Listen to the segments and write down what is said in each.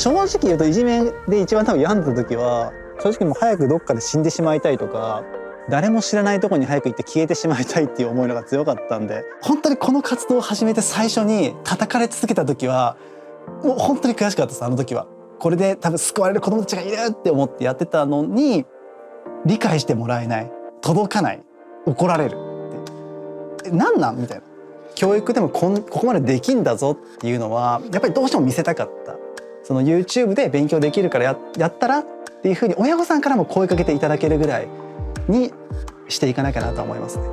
正直言うといじめで一番多分病んだ時は正直もう早くどっかで死んでしまいたいとか、誰も知らないところに早く行って消えてしまいたいっていう思いのが強かったんで、本当にこの活動を始めて最初に叩かれ続けた時はもう本当に悔しかったです。あの時はこれで多分救われる子供たちがいるって思ってやってたのに、理解してもらえない、届かない、怒られるってなんなんみたいな。教育でもここまでできんだぞっていうのはやっぱりどうしても見せたかった。その YouTube で勉強できるからやったらっていうふうに親御さんからも声かけていただけるぐらいにしていかなきゃなと思いますね。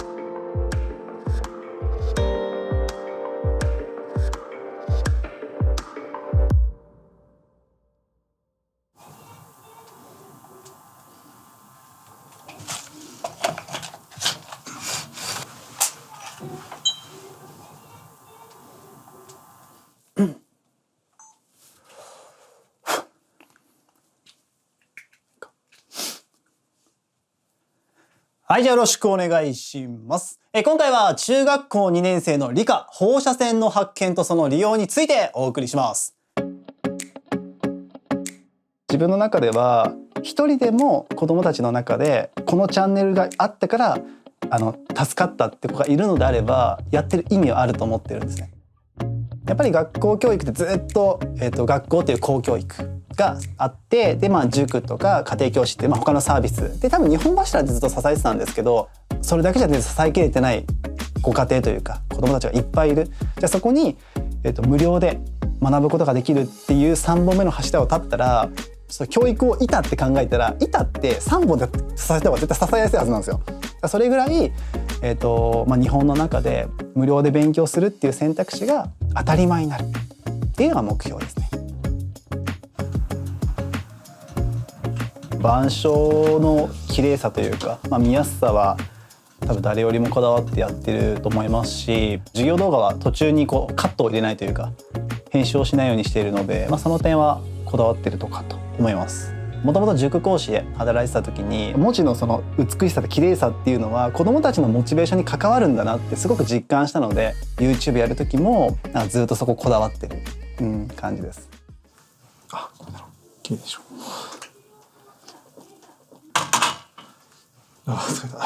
はい、じゃあよろしくお願いします。今回は中学校2年生の理科放射線の発見とその利用についてお送りします。自分の中では一人でも子どもたちの中でこのチャンネルがあってから助かったって子がいるのであればやってる意味はあると思ってるんですね。やっぱり学校教育ってずっと、学校っていう公教育があって、で塾とか家庭教師って他のサービスで多分2本柱でずっと支えてたんですけど、それだけじゃ支えきれてないご家庭というか子どもたちがいっぱいいる。じゃあそこに、無料で学ぶことができるっていう3本目の柱を立ったら、その教育を板って考えたら板って3本で支えた方が絶対支えやすいはずなんですよ。それぐらい、日本の中で無料で勉強するっていう選択肢が当たり前になるっていうのが目標ですね。板書の綺麗さというか、見やすさは多分誰よりもこだわってやってると思いますし、授業動画は途中にカットを入れないというか編集をしないようにしているので、その点はこだわってるとかと思います。もともと塾講師で働いてた時に文字のその美しさと綺麗さっていうのは子どもたちのモチベーションに関わるんだなってすごく実感したので、 YouTube やる時もずっとそここだわってる、感じです。これだろ綺麗でしょ。疲れた。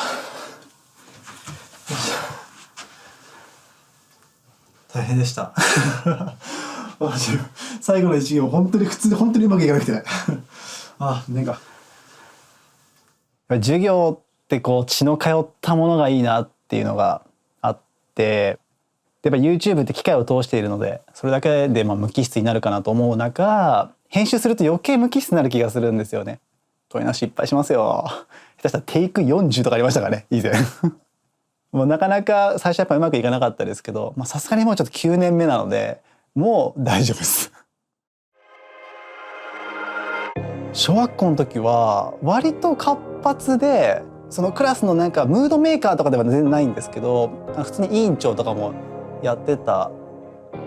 大変でした最後の一行本当に普通に本当にうまくいかなくて授業って血の通ったものがいいなっていうのがあって、やっぱ YouTube って機械を通しているのでそれだけで無機質になるかなと思う中、編集すると余計無機質になる気がするんですよね。こういうのは失敗しますよ。下手したらテイク40とかありましたからね、以前もうなかなか最初やっぱうまくいかなかったですけど、さすがにもうちょっと9年目なのでもう大丈夫です小学校の時は割と活発で、そのクラスのムードメーカーとかでは全然ないんですけど、普通に委員長とかもやってた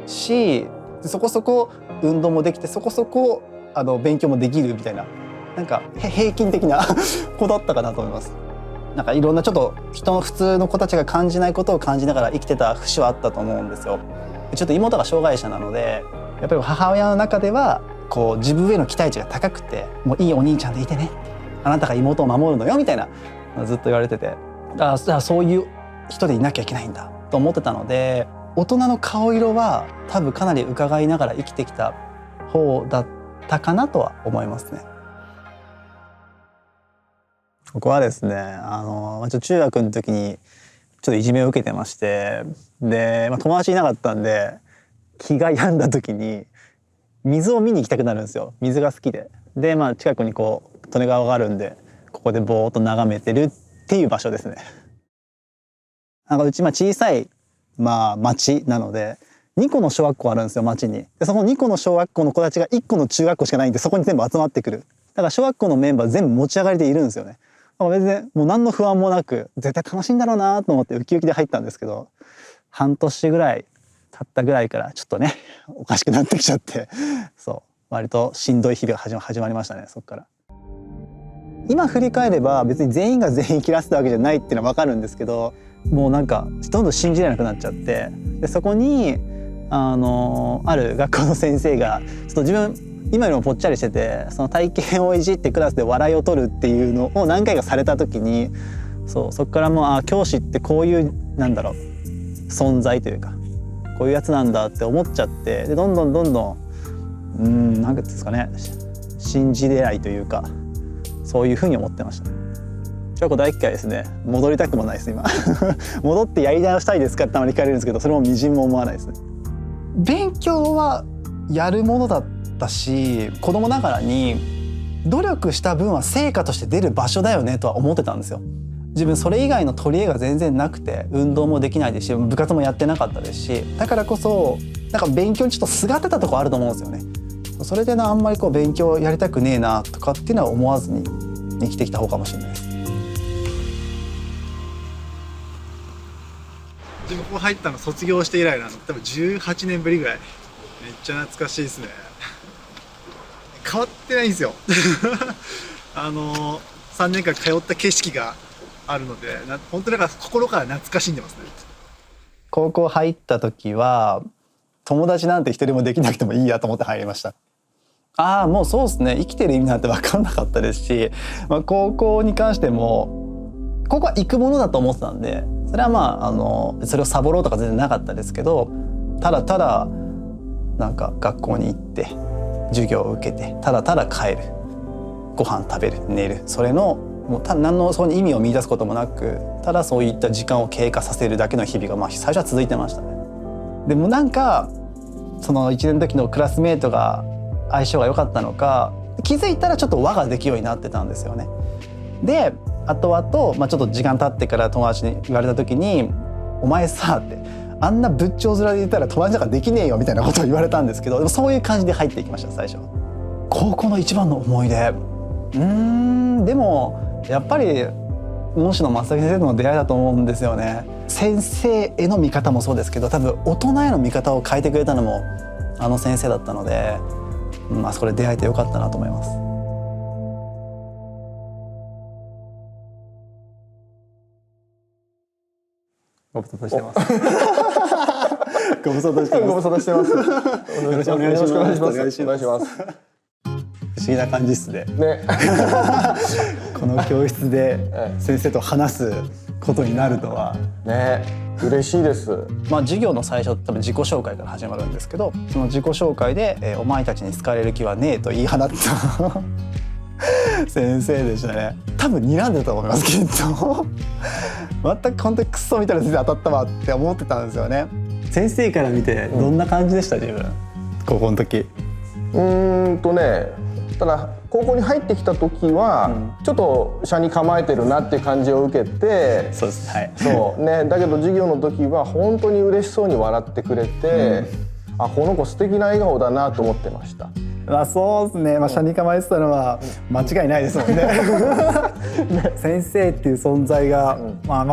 し、そこそこ運動もできてそこそこ勉強もできるみたいな、平均的な子だったかなと思います。いろんなちょっと普通の子たちが感じないことを感じながら生きてた節はあったと思うんですよ。ちょっと妹が障害者なので、やっぱり母親の中では自分への期待値が高くて、もういいお兄ちゃんでいてね、あなたが妹を守るのよみたいなずっと言われてて、そういう人でいなきゃいけないんだと思ってたので、大人の顔色は多分かなり伺いながら生きてきた方だったかなとは思いますね。僕はですね、中学の時にちょっといじめを受けてまして、で、友達いなかったんで気が病んだ時に水を見に行きたくなるんですよ。水が好きで。で、近くに利根川があるんで、ここでぼーっと眺めてるっていう場所ですね。うち小さい町なので2個の小学校あるんですよ、町に。でその2個の小学校の子たちが1個の中学校しかないんで、そこに全部集まってくる。だから小学校のメンバー全部持ち上がりでいるんですよね。別にもう何の不安もなく絶対楽しいんだろうなと思ってウキウキで入ったんですけど、半年ぐらい経ったぐらいからちょっとねおかしくなってきちゃって、割としんどい日々が始まりましたね、そこから。今振り返れば別に全員が全員切らせたわけじゃないっていうのは分かるんですけど、もうどんどん信じられなくなっちゃって、でそこにある学校の先生がちょっと自分今よりもぽっちゃりしてて、その体型をいじってクラスで笑いを取るっていうのを何回かされた時に、そこからもう教師ってこういう存在というかこういうやつなんだって思っちゃって、でどんどんなんていうんですかね、信じれないというかそういうふうに思ってました。小学校第1回ですね、戻りたくもないです今戻ってやり直したいですかってたまに聞かれるんですけど、それもみじんも思わないですね。勉強はやるものだったし、子供ながらに努力した分は成果として出る場所だよねとは思ってたんですよ。自分それ以外の取り柄が全然なくて、運動もできないですし部活もやってなかったですし、だからこそ勉強にちょっとすがってたとこあると思うんですよね。それであんまり勉強やりたくねえなとかっていうのは思わずに生きてきた方かもしれないです。自分ここ入ったの卒業して以来なんで、多分18年ぶりぐらい。めっちゃ懐かしいですね。変わってないんですよ3年間通った景色があるので、本当に心から懐かしんでますね。高校入った時は友達なんて一人もできなくてもいいやと思って入りました。もうそうですね、生きてる意味なんて分かんなかったですし、高校に関しても高校は行くものだと思ってたんで、それはそれをサボろうとか全然なかったですけど、ただただ学校に行って授業を受けてただただ帰る、ご飯食べる、寝る、それのもう何のそこに意味を見出すこともなく、ただそういった時間を経過させるだけの日々が最初は続いてましたね。でもその1年の時のクラスメートが相性が良かったのか、気づいたらちょっと輪ができるようになってたんですよね。で後々、ちょっと時間経ってから友達に言われた時に「お前さ」って「あんな仏頂面でいたら友達なんかできねえよ」みたいなことを言われたんですけど、でもそういう感じで入っていきました最初。高校の一番の思い出、でもやっぱり恩師の松崎先生との出会いだと思うんですよね。先生への見方もそうですけど、多分大人への見方を変えてくれたのもあの先生だったので、あそこで出会えてよかったなと思います。ご無沙汰してます。ご無沙汰してます。ご無沙汰してます。よろしくお願いします。お願いします。不思議な感じですね。ね。この教室で先生と話すことになるとは。ね、嬉しいです。授業の最初多分自己紹介から始まるんですけど、その自己紹介で、お前たちに好かれる気はねえと言い放った先生でしたね。多分睨んでたと思いますきっと。全く本当にクソみたいな先生当たったわって思ってたんですよね。先生から見てどんな感じでした、自分高校の時。ただ高校に入ってきた時は、ちょっと車に構えてるなっていう感じを受けて、そうですね、はい、そうね、だけど授業の時は本当に嬉しそうに笑ってくれて、この子素敵な笑顔だなと思ってました。そうですね、車に構えてたのは間違いないですもんね。先生っていう存在が、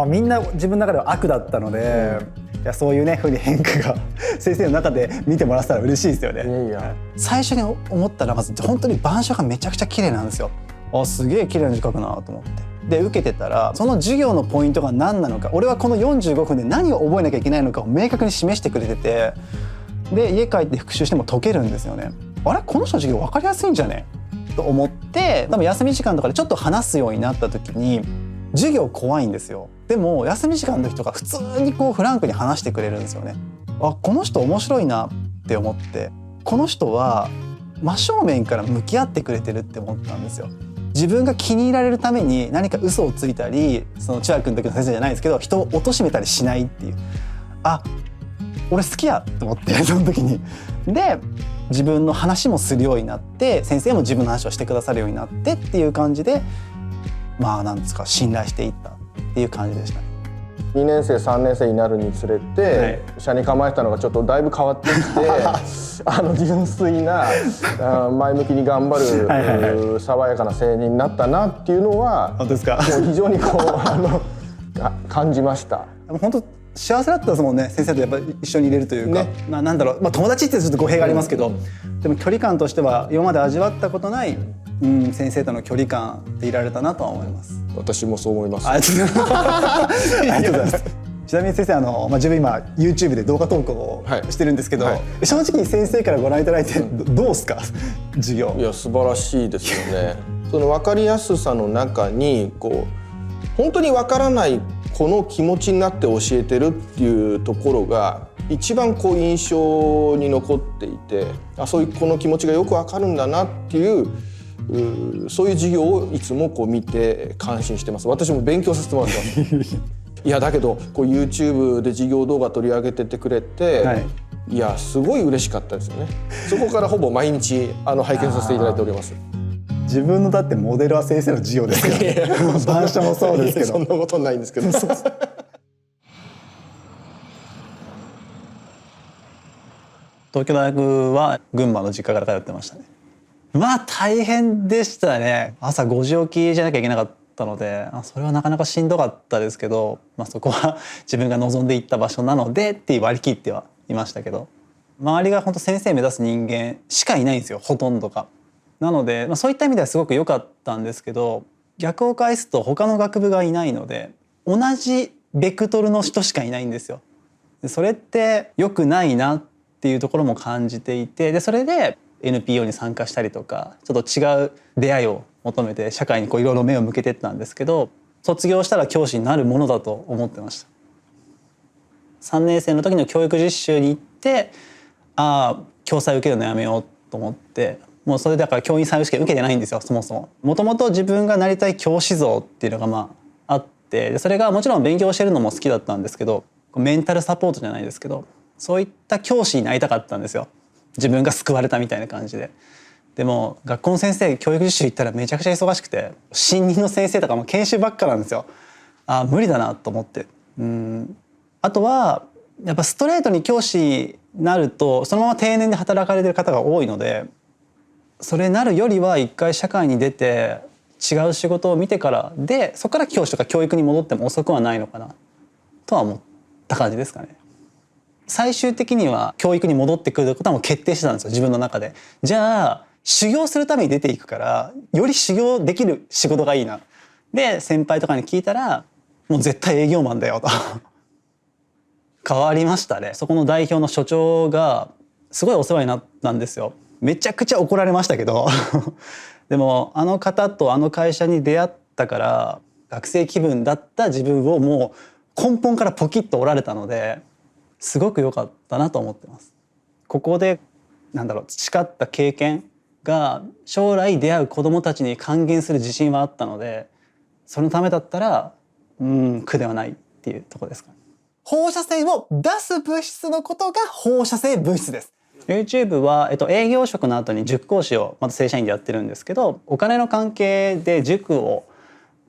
みんな自分の中では悪だったので、いやそういうね風に変化が先生の中で見てもらったら嬉しいですよね。最初に思ったらまず本当に板書がめちゃくちゃ綺麗なんですよ。すげえ綺麗な字書くなと思って、で受けてたらその授業のポイントが何なのか、俺はこの45分で何を覚えなきゃいけないのかを明確に示してくれてて、で家帰って復習しても解けるんですよね。あれこの人の授業分かりやすいんじゃねと思って、多分休み時間とかでちょっと話すようになった時に授業怖いんですよ。でも休み時間の時とか普通にフランクに話してくれるんですよね。この人面白いなって思って、この人は真正面から向き合ってくれてるって思ったんですよ。自分が気に入られるために何か嘘をついたり、その中学の時の先生じゃないですけど人を貶めたりしないっていう、俺好きやと思ってその時に。で自分の話もするようになって、先生も自分の話をしてくださるようになってっていう感じで、なんですか、信頼していったっていう感じでしたね。2年生3年生になるにつれて、車に構えたのがちょっとだいぶ変わってきて純粋な前向きに頑張る爽やかな青年になったなっていうのは本当ですか。もう非常に感じました。本当幸せだったですもんね、先生とやっぱり一緒にいれるというか、なんだろう、友達ってちょっと語弊がありますけど、でも距離感としては今まで味わったことない、先生との距離感でいられたなとは思います。私もそう思います。ありがとうございます。ちなみに先生自分今 YouTube で動画投稿をしてるんですけど、はい正直先生からご覧いただいてどうですか授業。いや素晴らしいですよね。その分かりやすさの中に本当に分からないこの気持ちになって教えてるっていうところが一番印象に残っていて、そういうこの気持ちがよく分かるんだなっていうそういう授業をいつも見て感心してます。私も勉強させてもらってます。いやだけどYouTube で授業動画取り上げててくれて、はい、いやすごい嬉しかったですよね。そこからほぼ毎日拝見させていただいております。自分のだってモデルは先生の授業ですから板書もそうですけどそんなことないんですけど東京大学は群馬の実家から通ってましたね。大変でしたね。朝5時起きじゃなきゃいけなかったのでそれはなかなかしんどかったですけど、そこは自分が望んでいった場所なのでって割り切ってはいましたけど、周りが本当先生目指す人間しかいないんですよ、ほとんどが。なので、そういった意味ではすごく良かったんですけど、逆を返すと他の学部がいないので同じベクトルの人しかいないんですよ。それって良くないなっていうところも感じていて、でそれで NPO に参加したりとかちょっと違う出会いを求めて社会にいろいろ目を向けてったんですけど、卒業したら教師になるものだと思ってました。3年生の時の教育実習に行って教裁受けるのやめようと思って、もうそれだから教員採用試験受けてないんですよ、そもそも。もともと自分がなりたい教師像っていうのがあって、それがもちろん勉強してるのも好きだったんですけど、メンタルサポートじゃないですけどそういった教師になりたかったんですよ、自分が救われたみたいな感じで。でも学校の先生教育実習行ったらめちゃくちゃ忙しくて、新任の先生とかも研修ばっかなんですよ。無理だなと思って。あとはやっぱストレートに教師になるとそのまま定年で働かれてる方が多いので、それなるよりは一回社会に出て違う仕事を見てからで、そこから教師とか教育に戻っても遅くはないのかなとは思った感じですかね。最終的には教育に戻ってくることはもう決定してたんですよ、自分の中で。じゃあ修行するために出ていくからより修行できる仕事がいいな。で先輩とかに聞いたらもう絶対営業マンだよと変わりましたね。そこの代表の所長がすごいお世話になったんですよ。めちゃくちゃ怒られましたけどでもあの方とあの会社に出会ったから学生気分だった自分をもう根本からポキッと折られたので、すごく良かったなと思ってます。ここで培った経験が将来出会う子どもたちに還元する自信はあったので、そのためだったら苦ではないっていうところですか。放射線を出す物質のことが放射性物質です。YouTube は、営業職の後に塾講師をまた正社員でやってるんですけど、お金の関係で塾を、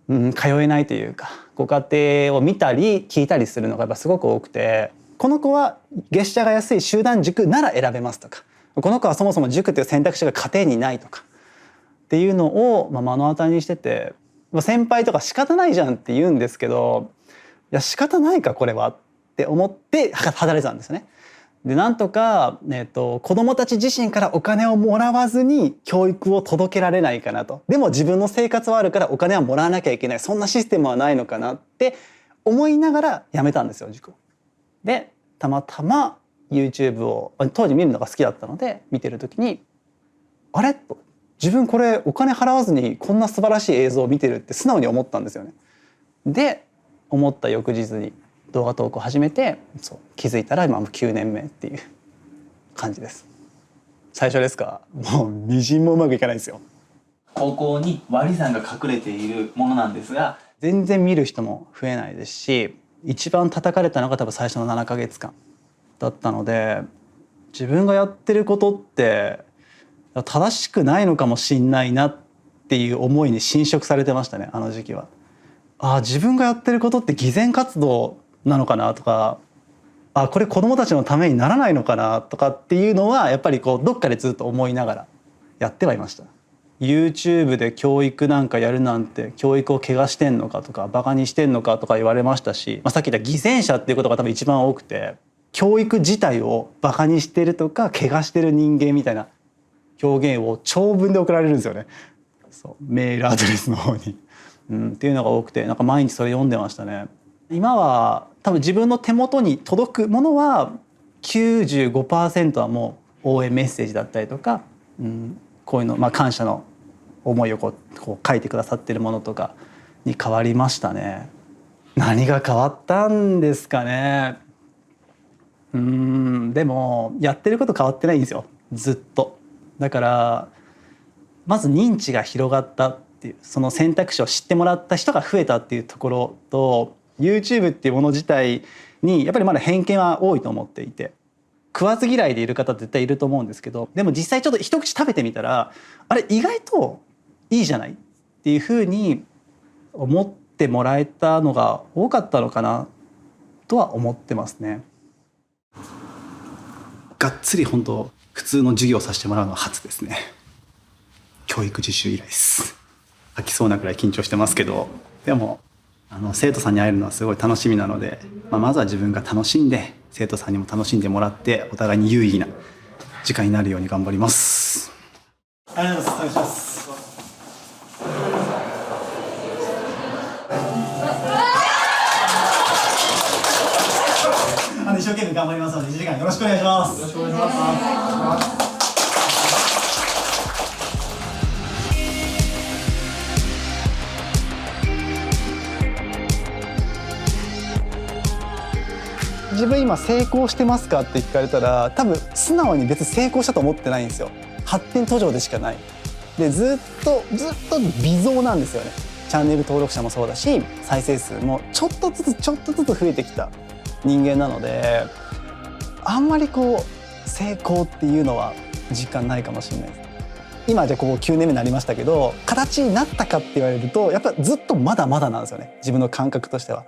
通えないというかご家庭を見たり聞いたりするのがやっぱすごく多くて、この子は月謝が安い集団塾なら選べますとか、この子はそもそも塾っていう選択肢が家庭にないとかっていうのを目の当たりにしてて、先輩とか仕方ないじゃんって言うんですけど、いや仕方ないかこれはって思って働いてたんですね。でなんとか、子どもたち自身からお金をもらわずに教育を届けられないかなと。でも自分の生活はあるからお金はもらわなきゃいけない、そんなシステムはないのかなって思いながら辞めたんですよ、塾を。でたまたま YouTube を当時見るのが好きだったので見てる時にあれと、自分これお金払わずにこんな素晴らしい映像を見てるって素直に思ったんですよね。で思った翌日に動画投稿始めて、気づいたら今もう9年目っていう感じです。最初ですか？もうみじんもうまくいかないですよ。高校に割り算が隠れているものなんですが、全然見る人も増えないですし、一番叩かれたのが多分最初の7ヶ月間だったので、自分がやってることって正しくないのかもしんないなっていう思いに侵食されてましたね、あの時期は。自分がやってることって偽善活動なのかなとか、これ子どもたちのためにならないのかなとかっていうのはやっぱりどっかでずっと思いながらやってはいました。YouTube で教育なんかやるなんて教育を汚してんのかとかバカにしてんのかとか言われましたし、さっき言った偽善者っていうことが多分一番多くて、教育自体をバカにしてるとか汚してる人間みたいな表現を長文で送られるんですよね。メールアドレスの方に、っていうのが多くて、毎日それ読んでましたね。今は多分自分の手元に届くものは 95% はもう応援メッセージだったりとか、こういうの、感謝の思いをこう書いてくださってるものとかに変わりましたね。何が変わったんですかね。でもやってること変わってないんですよ、ずっと。だからまず認知が広がったっていう、その選択肢を知ってもらった人が増えたっていうところと、 YouTube っていうもの自体にやっぱりまだ偏見は多いと思っていて、食わず嫌いでいる方絶対いると思うんですけど、でも実際ちょっと一口食べてみたら、あれ意外といいじゃないっていうふうに思ってもらえたのが多かったのかなとは思ってますね。がっつり本当普通の授業をさせてもらうのは初ですね。教育実習以来です。吐きそうなくらい緊張してますけど、でも生徒さんに会えるのはすごい楽しみなので、まずは自分が楽しんで生徒さんにも楽しんでもらって、お互いに有意義な時間になるように頑張ります。ありがとうございます。お願いします。一生懸命頑張りますので1時間よろしくお願いします。よろしくお願いします。自分今成功してますかって聞かれたら、多分素直に別に成功したと思ってないんですよ。発展途上でしかない。でずっと微増なんですよね。チャンネル登録者もそうだし、再生数もちょっとずつ増えてきた人間なので、あんまり成功っていうのは実感ないかもしれないです。今じゃ9年目になりましたけど、形になったかって言われるとやっぱずっとまだまだなんですよね、自分の感覚としては。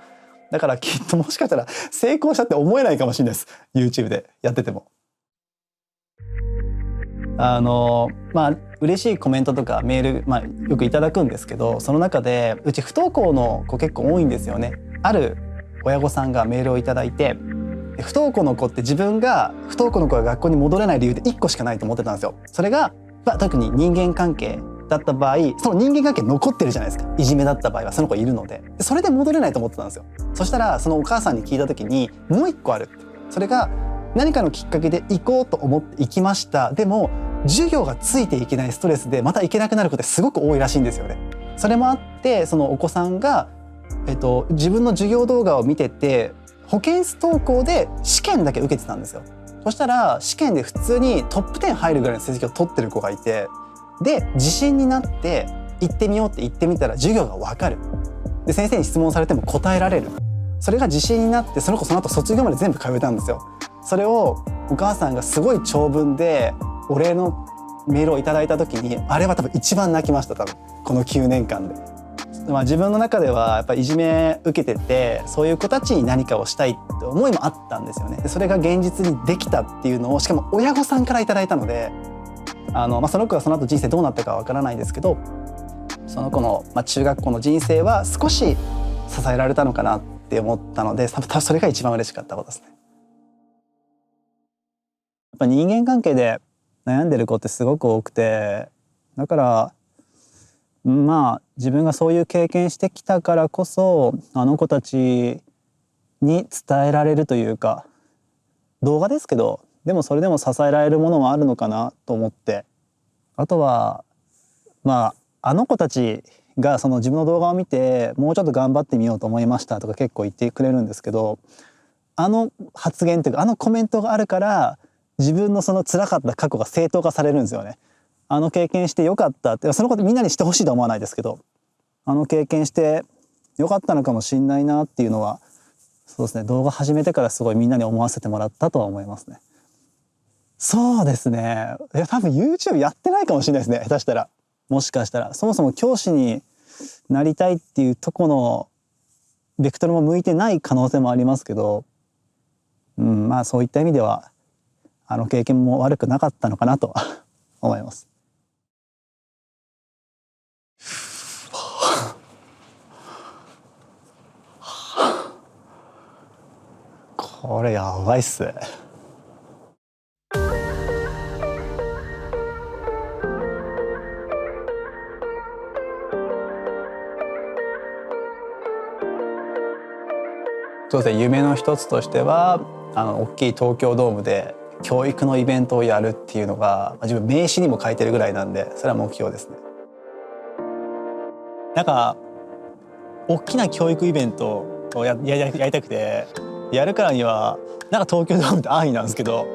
だからきっともしかしたら成功したって思えないかもしれないです、 YouTube でやってても。嬉しいコメントとかメール、よくいただくんですけど、その中でうち不登校の子結構多いんですよね。ある親御さんがメールをいただいて、不登校の子って自分が不登校の子が学校に戻れない理由で1個しかないと思ってたんですよ。それが、特に人間関係だった場合、その人間関係残ってるじゃないですか。いじめだった場合はその子いるので、それで戻れないと思ってたんですよ。そしたらそのお母さんに聞いた時に、もう1個あるって。それが何かのきっかけで行こうと思って行きました。でも授業がついていけないストレスでまた行けなくなることってすごく多いらしいんですよね。それもあって、そのお子さんが、自分の授業動画を見てて、保健室登校で試験だけ受けてたんですよ。そしたら試験で普通にトップ10入るぐらいの成績を取ってる子がいて、で自信になって行ってみようって言ってみたら授業が分かる。で先生に質問されても答えられる。それが自信になって、その子その後卒業まで全部通えたんですよ。それをお母さんがすごい長文でお礼のメールをいただいた時に、あれは多分一番泣きました。多分この9年間で。自分の中ではやっぱりいじめ受けてて、そういう子たちに何かをしたいって思いもあったんですよね。でそれが現実にできたっていうのを、しかも親御さんからいただいたので、その子がその後人生どうなったかはわからないですけど、その子の、中学校の人生は少し支えられたのかなって思ったので、多分それが一番嬉しかったことですね。やっぱ人間関係で悩んでる子ってすごく多くて、だから自分がそういう経験してきたからこそ、あの子たちに伝えられるというか、動画ですけど、でもそれでも支えられるものもあるのかなと思って、あとはあの子たちがその自分の動画を見て、もうちょっと頑張ってみようと思いましたとか結構言ってくれるんですけど、あの発言というかあのコメントがあるから、自分のその辛かった過去が正当化されるんですよね。あの経験してよかったって、そのことみんなにしてほしいとは思わないですけど、あの経験してよかったのかもしんないなっていうのは、そうですね、動画始めてからすごいみんなに思わせてもらったとは思いますね。そうですね、多分 YouTube やってないかもしれないですね、下手したら。もしかしたらそもそも教師になりたいっていうとこのベクトルも向いてない可能性もありますけど、そういった意味ではあの経験も悪くなかったのかなとは思います。これやばいっす。そうですね、夢の一つとしては大きい東京ドームで教育のイベントをやるっていうのが自分名刺にも書いてるぐらいなんで、それは目標ですね。なんか大きな教育イベントをやりたくて、やるからにはなんか東京ドームって安易なんですけど、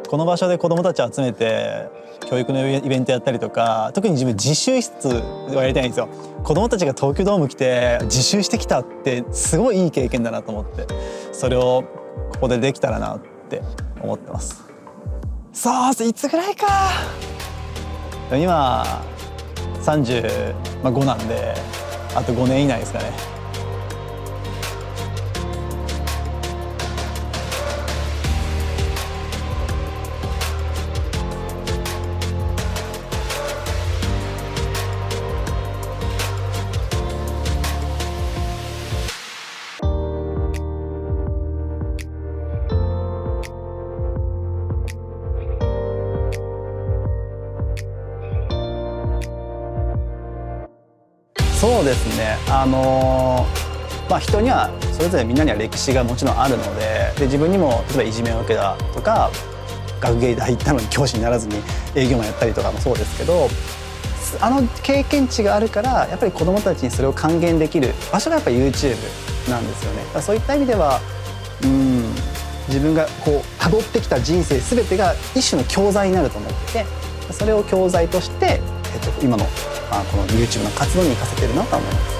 この場所で子どもたちを集めて教育のイベントやったりとか、特に自分自習室をやりたいんですよ。子どもたちが東京ドーム来て自習してきたってすごいいい経験だなと思って、それをここでできたらなって思ってます。そういつぐらいか、今35なんであと5年以内ですかね。そうですね、人にはそれぞれみんなには歴史がもちろんあるので、自分にも例えばいじめを受けたとか、学芸大行ったのに教師にならずに営業マンやったりとかもそうですけど、経験値があるからやっぱり子どもたちにそれを還元できる場所がやっぱり YouTube なんですよね。だからそういった意味では自分がこう辿ってきた人生全てが一種の教材になると思ってて、それを教材として、今のこの YouTube の活動に生かせてるなと思います。